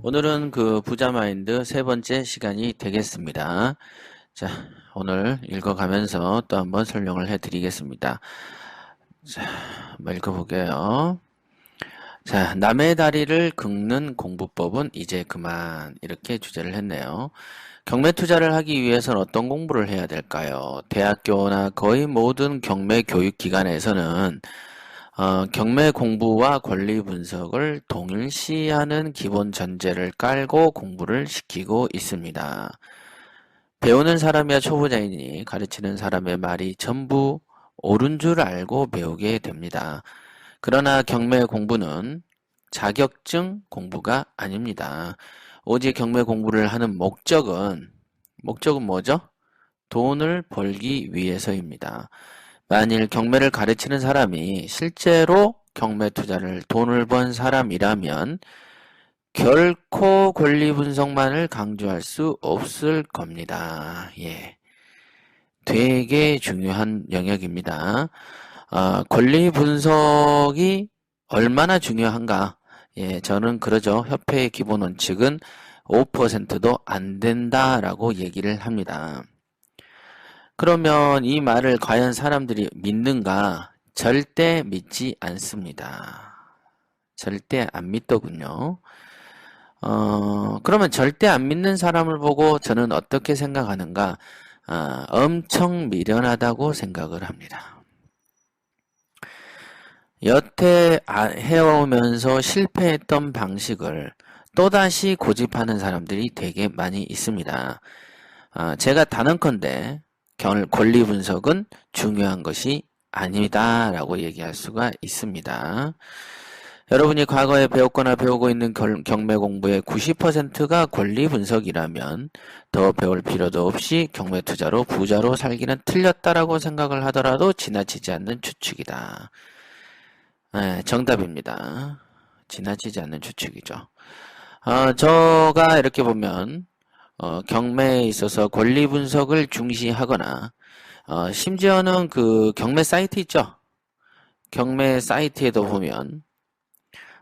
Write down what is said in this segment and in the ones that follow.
오늘은 그 부자 마인드 세 번째 시간이 되겠습니다. 자, 오늘 읽어가면서 또 한번 설명을 해드리겠습니다. 자, 한번 읽어볼게요. 자, 남의 다리를 긁는 공부법은 이제 그만, 이렇게 주제를 했네요. 경매 투자를 하기 위해서는 어떤 공부를 해야 될까요? 대학교나 거의 모든 경매 교육 기관에서는 경매 공부와 권리 분석을 동일시하는 기본 전제를 깔고 공부를 시키고 있습니다. 배우는 사람이야 초보자이니 가르치는 사람의 말이 전부 옳은 줄 알고 배우게 됩니다. 그러나 경매 공부는 자격증 공부가 아닙니다. 오직 경매 공부를 하는 목적은 뭐죠? 돈을 벌기 위해서입니다. 만일 경매를 가르치는 사람이 실제로 경매 투자를 돈을 번 사람이라면 결코 권리 분석만을 강조할 수 없을 겁니다. 예. 되게 중요한 영역입니다. 권리 분석이 얼마나 중요한가? 예, 저는 그러죠. 협회의 기본 원칙은 5%도 안 된다라고 얘기를 합니다. 그러면 이 말을 과연 사람들이 믿는가? 절대 믿지 않습니다. 절대 안 믿더군요. 그러면 절대 안 믿는 사람을 보고 저는 어떻게 생각하는가? 엄청 미련하다고 생각을 합니다. 여태 해오면서 실패했던 방식을 또다시 고집하는 사람들이 되게 많이 있습니다. 제가 단언컨대 권리 분석은 중요한 것이 아니다 라고 얘기할 수가 있습니다. 여러분이 과거에 배웠거나 배우고 있는 경매 공부의 90%가 권리 분석이라면 더 배울 필요도 없이 경매 투자로 부자로 살기는 틀렸다라고 생각을 하더라도 지나치지 않는 추측이다. 네, 정답입니다. 지나치지 않는 추측이죠. 저가 이렇게 보면 경매에 있어서 권리 분석을 중시하거나 심지어는 그 경매 사이트 있죠. 경매 사이트에도 보면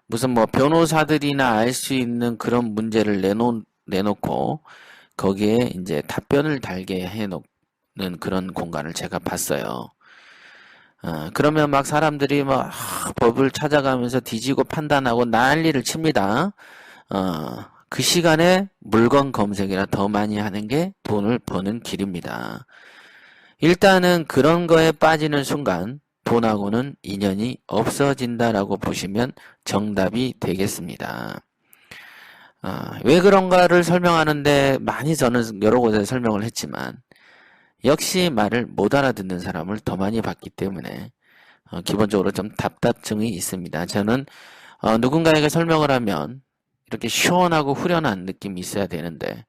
무슨 뭐 변호사들이나 알 수 있는 그런 문제를 내놓고 거기에 이제 답변을 달게 해놓는 그런 공간을 제가 봤어요. 그러면 막 사람들이 막 법을 찾아가면서 뒤지고 판단하고 난리를 칩니다. 그 시간에 물건 검색이나 더 많이 하는 게 돈을 버는 길입니다. 일단은 그런 거에 빠지는 순간 돈하고는 인연이 없어진다라고 보시면 정답이 되겠습니다. 왜 그런가를 설명하는데 많이 저는 여러 곳에 설명을 했지만 역시 말을 못 알아듣는 사람을 더 많이 봤기 때문에 기본적으로 좀 답답증이 있습니다. 저는 누군가에게 설명을 하면 이렇게 시원하고 후련한 느낌이 있어야 되는데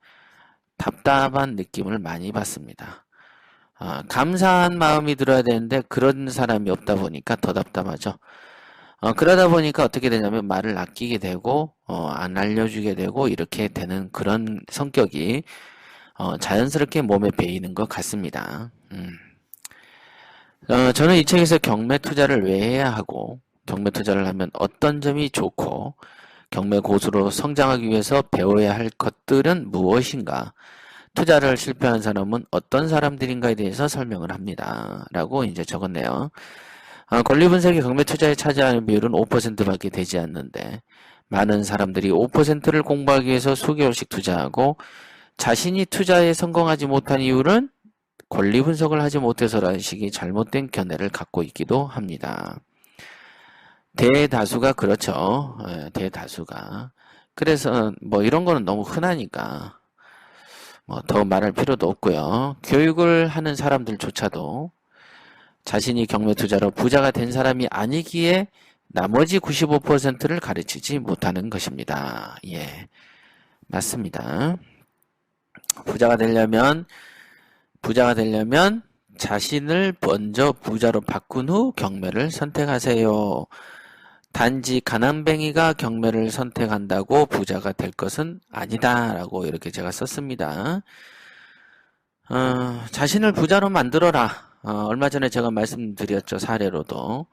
답답한 느낌을 많이 받습니다. 감사한 마음이 들어야 되는데 그런 사람이 없다 보니까 더 답답하죠. 그러다 보니까 어떻게 되냐면 말을 아끼게 되고 안 알려주게 되고 이렇게 되는 그런 성격이 자연스럽게 몸에 배이는 것 같습니다. 저는 이 책에서 경매 투자를 왜 해야 하고 경매 투자를 하면 어떤 점이 좋고 경매 고수로 성장하기 위해서 배워야 할 것들은 무엇인가? 투자를 실패한 사람은 어떤 사람들인가에 대해서 설명을 합니다. 라고 이제 적었네요. 권리 분석이 경매 투자에 차지하는 비율은 5%밖에 되지 않는데 많은 사람들이 5%를 공부하기 위해서 수개월씩 투자하고 자신이 투자에 성공하지 못한 이유는 권리 분석을 하지 못해서라는 식의 잘못된 견해를 갖고 있기도 합니다. 대다수가 그렇죠. 대다수가. 그래서 뭐 이런 거는 너무 흔하니까 뭐 더 말할 필요도 없고요. 교육을 하는 사람들조차도 자신이 경매 투자로 부자가 된 사람이 아니기에 나머지 95%를 가르치지 못하는 것입니다. 예, 맞습니다. 부자가 되려면 자신을 먼저 부자로 바꾼 후 경매를 선택하세요. 단지 가난뱅이가 경매를 선택한다고 부자가 될 것은 아니다 라고 이렇게 제가 썼습니다. 자신을 부자로 만들어라. 얼마 전에 제가 말씀드렸죠. 사례로도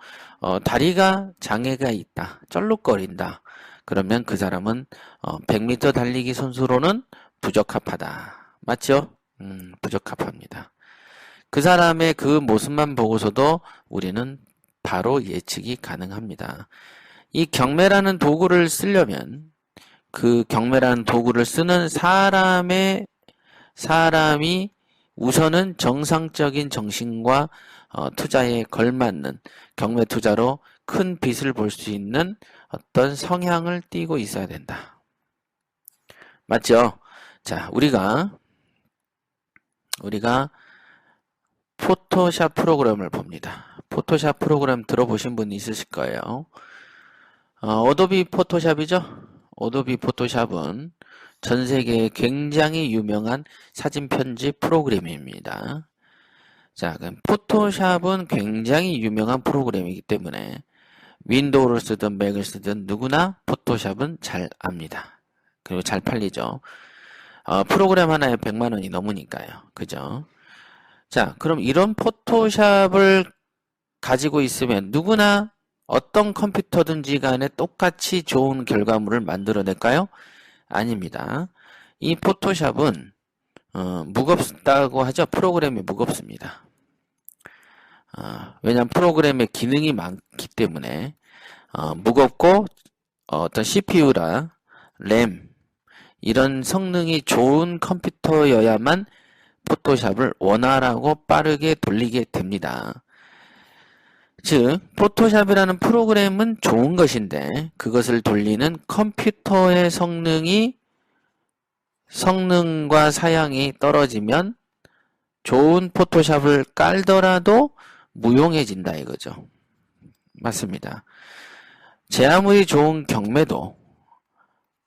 다리가 장애가 있다. 쩔룩거린다. 그러면 그 사람은 100m 달리기 선수로는 부적합하다. 맞죠? 부적합합니다. 그 사람의 그 모습만 보고서도 우리는 바로 예측이 가능합니다. 이 경매라는 도구를 쓰려면 그 경매라는 도구를 쓰는 사람이 우선은 정상적인 정신과 투자에 걸맞는 경매 투자로 큰 빚을 볼 수 있는 어떤 성향을 띠고 있어야 된다. 맞죠? 자, 우리가 포토샵 프로그램을 봅니다. 포토샵 프로그램 들어보신 분 있으실 거예요. 어도비 포토샵이죠? 어도비 포토샵은 전 세계에 굉장히 유명한 사진 편집 프로그램입니다. 자, 그럼 포토샵은 굉장히 유명한 프로그램이기 때문에 윈도우를 쓰든 맥을 쓰든 누구나 포토샵은 잘 압니다. 그리고 잘 팔리죠. 프로그램 하나에 100만 원이 넘으니까요. 그죠? 자, 그럼 이런 포토샵을 가지고 있으면 누구나 어떤 컴퓨터든지 간에 똑같이 좋은 결과물을 만들어낼까요? 아닙니다. 이 포토샵은 무겁다고 하죠. 프로그램이 무겁습니다. 왜냐하면 프로그램의 기능이 많기 때문에 무겁고 어떤 CPU라 램 이런 성능이 좋은 컴퓨터여야만 포토샵을 원활하고 빠르게 돌리게 됩니다. 즉 포토샵이라는 프로그램은 좋은 것인데 그것을 돌리는 컴퓨터의 성능과 사양이 떨어지면 좋은 포토샵을 깔더라도 무용해진다 이거죠. 맞습니다. 제 아무리 좋은 경매도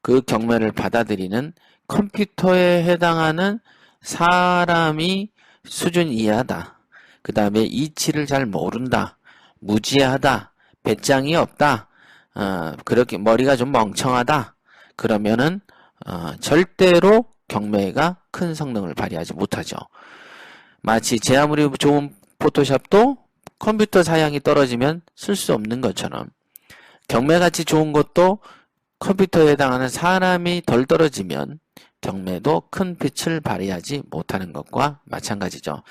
그 경매를 받아들이는 컴퓨터에 해당하는 사람이 수준 이하다. 그 다음에 이치를 잘 모른다. 무지하다. 배짱이 없다. 그렇게 머리가 좀 멍청하다. 그러면은 절대로 경매가 큰 성능을 발휘하지 못하죠. 마치 제 아무리 좋은 포토샵도 컴퓨터 사양이 떨어지면 쓸 수 없는 것처럼 경매같이 좋은 것도 컴퓨터에 해당하는 사람이 덜 떨어지면 경매도 큰 빛을 발휘하지 못하는 것과 마찬가지죠.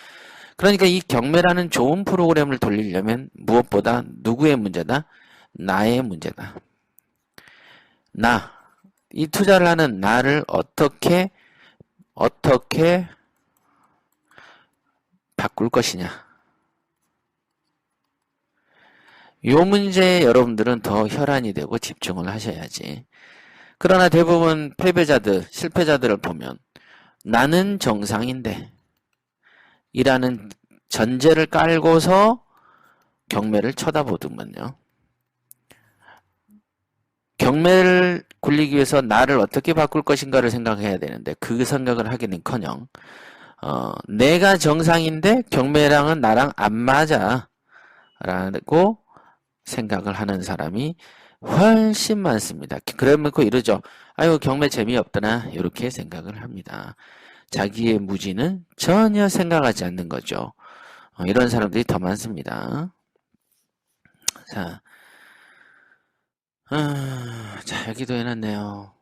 그러니까 이 경매라는 좋은 프로그램을 돌리려면 무엇보다 누구의 문제다? 나의 문제다. 이 투자를 하는 나를 어떻게 바꿀 것이냐. 이 문제에 여러분들은 더 혈안이 되고 집중을 하셔야지. 그러나 대부분 패배자들, 실패자들을 보면 나는 정상인데 이라는 전제를 깔고서 경매를 쳐다보더만요. 경매를 굴리기 위해서 나를 어떻게 바꿀 것인가를 생각해야 되는데 그 생각을 하기는커녕 내가 정상인데 경매랑은 나랑 안 맞아 라고 생각을 하는 사람이 훨씬 많습니다. 그러면 이러죠. 아유 경매 재미없더나 이렇게 생각을 합니다. 자기의 무지는 전혀 생각하지 않는 거죠. 이런 사람들이 더 많습니다. 자, 여기도 해놨네요.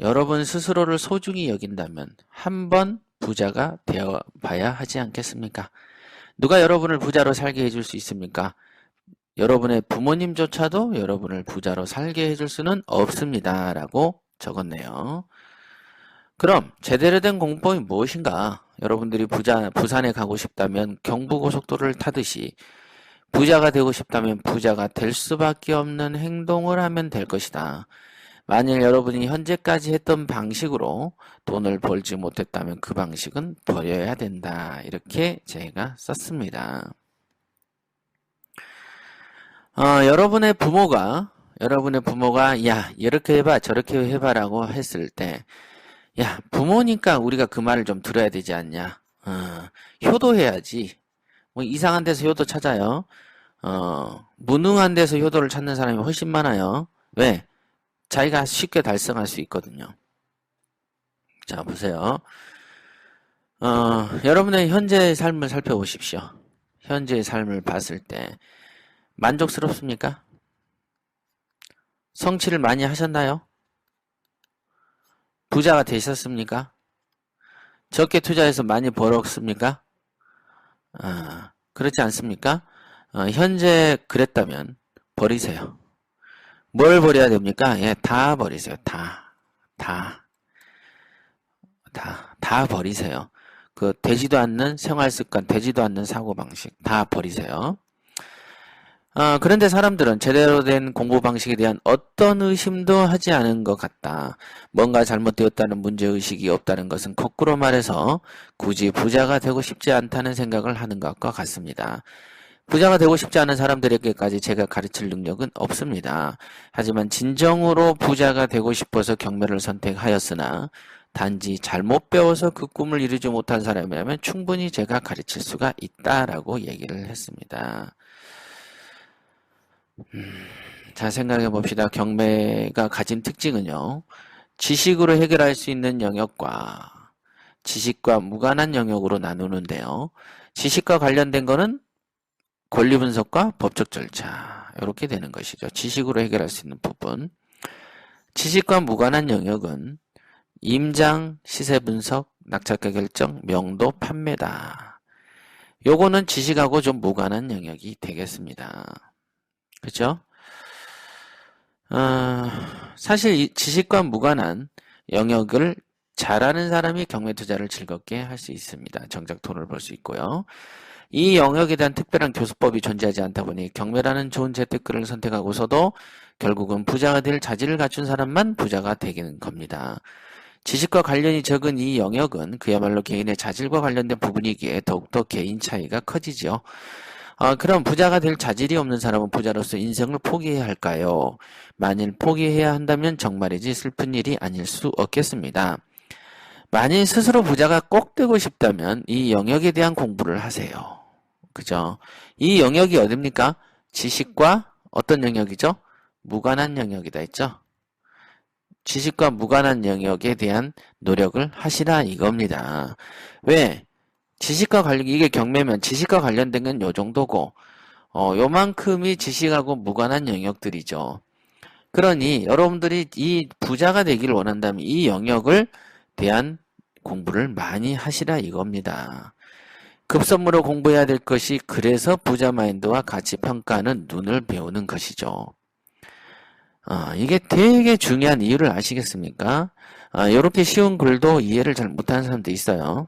여러분 스스로를 소중히 여긴다면 한번 부자가 되어봐야 하지 않겠습니까? 누가 여러분을 부자로 살게 해줄 수 있습니까? 여러분의 부모님조차도 여러분을 부자로 살게 해줄 수는 없습니다. 라고 적었네요. 그럼 제대로 된 공법이 무엇인가? 여러분들이 부산에 가고 싶다면 경부고속도로를 타듯이 부자가 되고 싶다면 부자가 될 수밖에 없는 행동을 하면 될 것이다. 만일 여러분이 현재까지 했던 방식으로 돈을 벌지 못했다면 그 방식은 버려야 된다. 이렇게 제가 썼습니다. 여러분의 부모가 야 이렇게 해봐 저렇게 해봐라고 했을 때 야 부모니까 우리가 그 말을 좀 들어야 되지 않냐. 효도해야지. 뭐 이상한 데서 효도 찾아요. 무능한 데서 효도를 찾는 사람이 훨씬 많아요. 왜? 자기가 쉽게 달성할 수 있거든요. 자 보세요. 여러분의 현재의 삶을 살펴보십시오. 현재의 삶을 봤을 때 만족스럽습니까? 성취를 많이 하셨나요? 부자가 되셨습니까? 적게 투자해서 많이 벌었습니까? 그렇지 않습니까? 현재 그랬다면 버리세요. 뭘 버려야 됩니까? 예, 다 버리세요. 다 버리세요. 그 되지도 않는 생활 습관, 되지도 않는 사고 방식 다 버리세요. 그런데 사람들은 제대로 된 공부 방식에 대한 어떤 의심도 하지 않은 것 같다. 뭔가 잘못되었다는 문제의식이 없다는 것은 거꾸로 말해서 굳이 부자가 되고 싶지 않다는 생각을 하는 것과 같습니다. 부자가 되고 싶지 않은 사람들에게까지 제가 가르칠 능력은 없습니다. 하지만 진정으로 부자가 되고 싶어서 경매를 선택하였으나 단지 잘못 배워서 그 꿈을 이루지 못한 사람이라면 충분히 제가 가르칠 수가 있다라고 얘기를 했습니다. 자, 생각해 봅시다. 경매가 가진 특징은요. 지식으로 해결할 수 있는 영역과 지식과 무관한 영역으로 나누는데요. 지식과 관련된 거는 권리 분석과 법적 절차 이렇게 되는 것이죠. 지식으로 해결할 수 있는 부분. 지식과 무관한 영역은 임장, 시세 분석, 낙찰가 결정, 명도, 판매다. 요거는 지식하고 좀 무관한 영역이 되겠습니다. 그렇죠? 사실 이 지식과 무관한 영역을 잘하는 사람이 경매 투자를 즐겁게 할 수 있습니다. 정작 돈을 벌 수 있고요. 이 영역에 대한 특별한 교수법이 존재하지 않다 보니 경매라는 좋은 재테크를 선택하고서도 결국은 부자가 될 자질을 갖춘 사람만 부자가 되는 겁니다. 지식과 관련이 적은 이 영역은 그야말로 개인의 자질과 관련된 부분이기에 더욱더 개인 차이가 커지죠. 그럼 부자가 될 자질이 없는 사람은 부자로서 인생을 포기해야 할까요? 만일 포기해야 한다면 정말이지 슬픈 일이 아닐 수 없겠습니다. 만일 스스로 부자가 꼭 되고 싶다면 이 영역에 대한 공부를 하세요. 그죠? 이 영역이 어딥니까? 지식과 어떤 영역이죠? 무관한 영역이다 했죠? 지식과 무관한 영역에 대한 노력을 하시라 이겁니다. 왜? 지식과 관련, 이게 경매면 지식과 관련된 건 요 정도고, 요만큼이 지식하고 무관한 영역들이죠. 그러니 여러분들이 이 부자가 되기를 원한다면 이 영역을 대한 공부를 많이 하시라 이겁니다. 급선무로 공부해야 될 것이 그래서 부자 마인드와 가치 평가는 눈을 배우는 것이죠. 이게 되게 중요한 이유를 아시겠습니까? 이렇게 쉬운 글도 이해를 잘 못하는 사람도 있어요.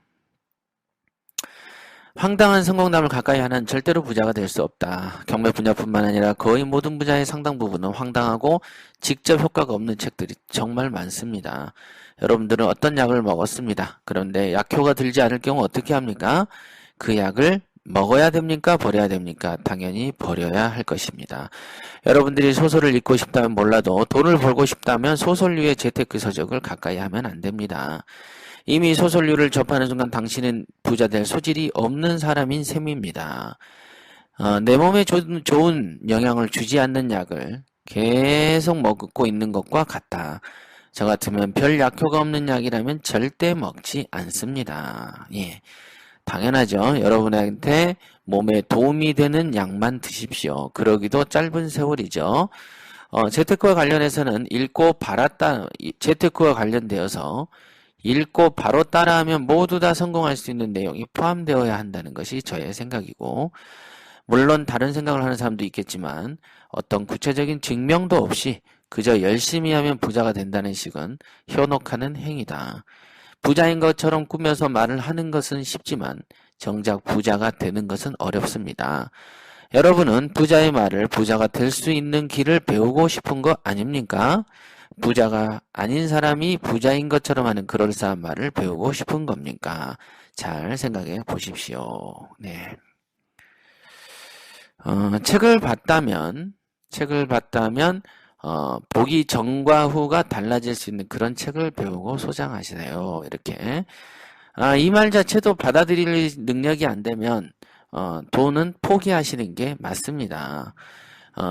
황당한 성공담을 가까이 하는 절대로 부자가 될 수 없다. 경매 분야뿐만 아니라 거의 모든 분야의 상당 부분은 황당하고 직접 효과가 없는 책들이 정말 많습니다. 여러분들은 어떤 약을 먹었습니다. 그런데 약효가 들지 않을 경우 어떻게 합니까? 그 약을 먹어야 됩니까? 버려야 됩니까? 당연히 버려야 할 것입니다. 여러분들이 소설을 읽고 싶다면 몰라도 돈을 벌고 싶다면 소설류의 재테크 서적을 가까이 하면 안 됩니다. 이미 소설류를 접하는 순간 당신은 부자 될 소질이 없는 사람인 셈입니다. 내 몸에 좋은 영향을 주지 않는 약을 계속 먹고 있는 것과 같다. 저 같으면 별 약효가 없는 약이라면 절대 먹지 않습니다. 예, 당연하죠. 여러분한테 몸에 도움이 되는 약만 드십시오. 그러기도 짧은 세월이죠. 재테크와 관련해서는 읽고 재테크와 관련되어서 읽고 바로 따라하면 모두 다 성공할 수 있는 내용이 포함되어야 한다는 것이 저의 생각이고, 물론 다른 생각을 하는 사람도 있겠지만 어떤 구체적인 증명도 없이 그저 열심히 하면 부자가 된다는 식은 현혹하는 행위다. 부자인 것처럼 꾸며서 말을 하는 것은 쉽지만 정작 부자가 되는 것은 어렵습니다. 여러분은 부자의 말을 부자가 될 수 있는 길을 배우고 싶은 거 아닙니까? 부자가 아닌 사람이 부자인 것처럼 하는 그럴싸한 말을 배우고 싶은 겁니까? 잘 생각해 보십시오. 네. 책을 봤다면 보기 전과 후가 달라질 수 있는 그런 책을 배우고 소장하시네요. 이렇게. 이 말 자체도 받아들일 능력이 안 되면 돈은 포기하시는 게 맞습니다.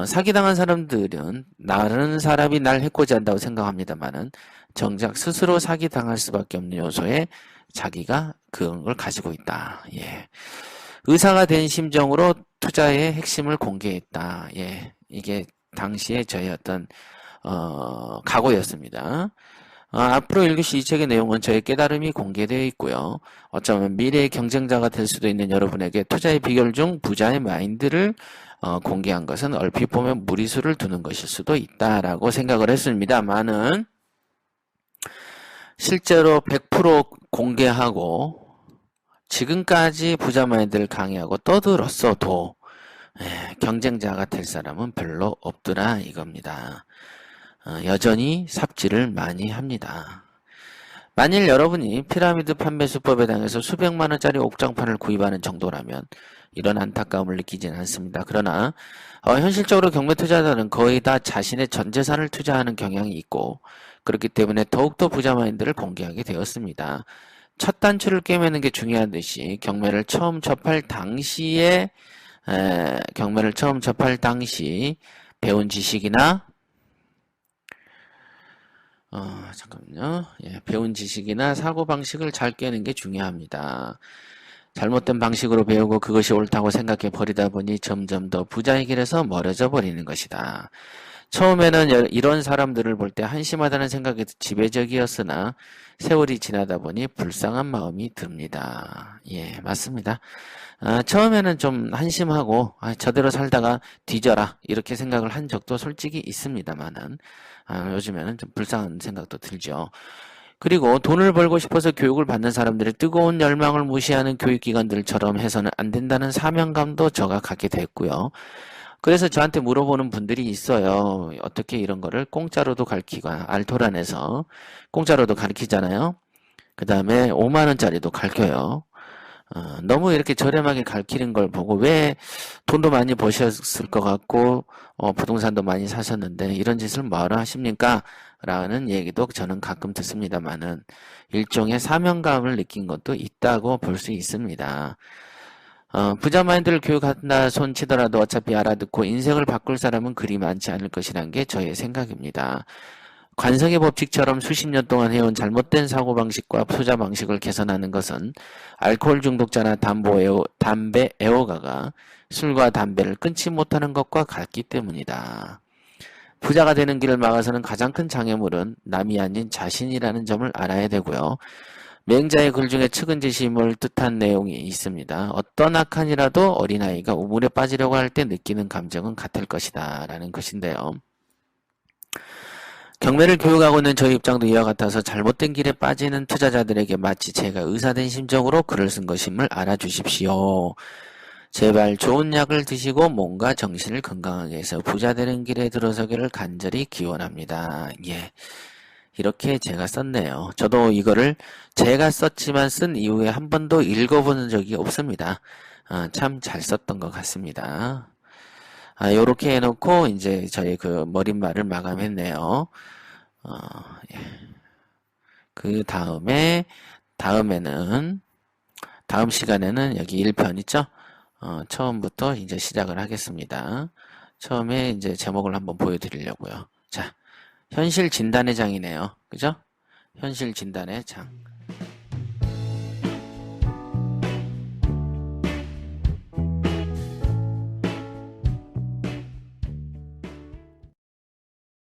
사기당한 사람들은 다른 사람이 날 해코지 한다고 생각합니다만은 정작 스스로 사기당할 수밖에 없는 요소에 자기가 그런 걸 가지고 있다. 예. 의사가 된 심정으로 투자의 핵심을 공개했다. 예. 이게 당시에 저의 어떤 각오였습니다. 앞으로 읽으실 이 책의 내용은 저의 깨달음이 공개되어 있고요. 어쩌면 미래의 경쟁자가 될 수도 있는 여러분에게 투자의 비결 중 부자의 마인드를 공개한 것은 얼핏 보면 무리수를 두는 것일 수도 있다라고 생각을 했습니다만은 실제로 100% 공개하고 지금까지 부자 마인드를 강의하고 떠들었어도 경쟁자가 될 사람은 별로 없더라 이겁니다. 여전히 삽질을 많이 합니다. 만일 여러분이 피라미드 판매 수법에 당해서 수백만 원짜리 옥장판을 구입하는 정도라면 이런 안타까움을 느끼지는 않습니다. 그러나 현실적으로 경매 투자자는 거의 다 자신의 전 재산을 투자하는 경향이 있고 그렇기 때문에 더욱더 부자 마인드를 공개하게 되었습니다. 첫 단추를 꿰매는 게 중요한 듯이 경매를 처음 접할 당시 배운 지식이나 잠깐만요. 배운 지식이나 사고방식을 잘 깨는 게 중요합니다. 잘못된 방식으로 배우고 그것이 옳다고 생각해 버리다 보니 점점 더 부자의 길에서 멀어져 버리는 것이다. 처음에는 이런 사람들을 볼 때 한심하다는 생각이 지배적이었으나 세월이 지나다 보니 불쌍한 마음이 듭니다. 예, 맞습니다. 처음에는 좀 한심하고 저대로 살다가 뒤져라 이렇게 생각을 한 적도 솔직히 있습니다만은 요즘에는 좀 불쌍한 생각도 들죠. 그리고 돈을 벌고 싶어서 교육을 받는 사람들의 뜨거운 열망을 무시하는 교육기관들처럼 해서는 안 된다는 사명감도 저가 갖게 됐고요. 그래서 저한테 물어보는 분들이 있어요. 어떻게 이런 거를 공짜로도 가르치고 알토란에서 공짜로도 가르치잖아요. 그 다음에 5만 원짜리도 가르쳐요. 너무 이렇게 저렴하게 가르치는 걸 보고 왜 돈도 많이 버셨을 것 같고 부동산도 많이 사셨는데 이런 짓을 뭐하러 하십니까? 라는 얘기도 저는 가끔 듣습니다만은 일종의 사명감을 느낀 것도 있다고 볼 수 있습니다. 부자 마인드를 교육한다 손 치더라도 어차피 알아듣고 인생을 바꿀 사람은 그리 많지 않을 것이란 게 저의 생각입니다. 관성의 법칙처럼 수십 년 동안 해온 잘못된 사고방식과 투자 방식을 개선하는 것은 알코올 중독자나 담배 애호가가 술과 담배를 끊지 못하는 것과 같기 때문이다. 부자가 되는 길을 막아서는 가장 큰 장애물은 남이 아닌 자신이라는 점을 알아야 되고요. 맹자의 글 중에 측은지심을 뜻한 내용이 있습니다. 어떤 악한이라도 어린아이가 우물에 빠지려고 할 때 느끼는 감정은 같을 것이다 라는 것인데요. 경매를 교육하고 있는 저희 입장도 이와 같아서 잘못된 길에 빠지는 투자자들에게 마치 제가 의사된 심정으로 글을 쓴 것임을 알아주십시오. 제발 좋은 약을 드시고 몸과 정신을 건강하게 해서 부자 되는 길에 들어서기를 간절히 기원합니다. 예. 이렇게 제가 썼네요. 저도 이거를 제가 썼지만 쓴 이후에 한 번도 읽어본 적이 없습니다. 참 잘 썼던 것 같습니다. 요렇게 해놓고 이제 저희 그 머릿말을 마감했네요. 예. 그 다음 시간에는 여기 1편 있죠? 처음부터 이제 시작을 하겠습니다. 처음에 이제 제목을 한번 보여드리려고요. 자, 현실 진단의 장이네요. 그죠? 현실 진단의 장.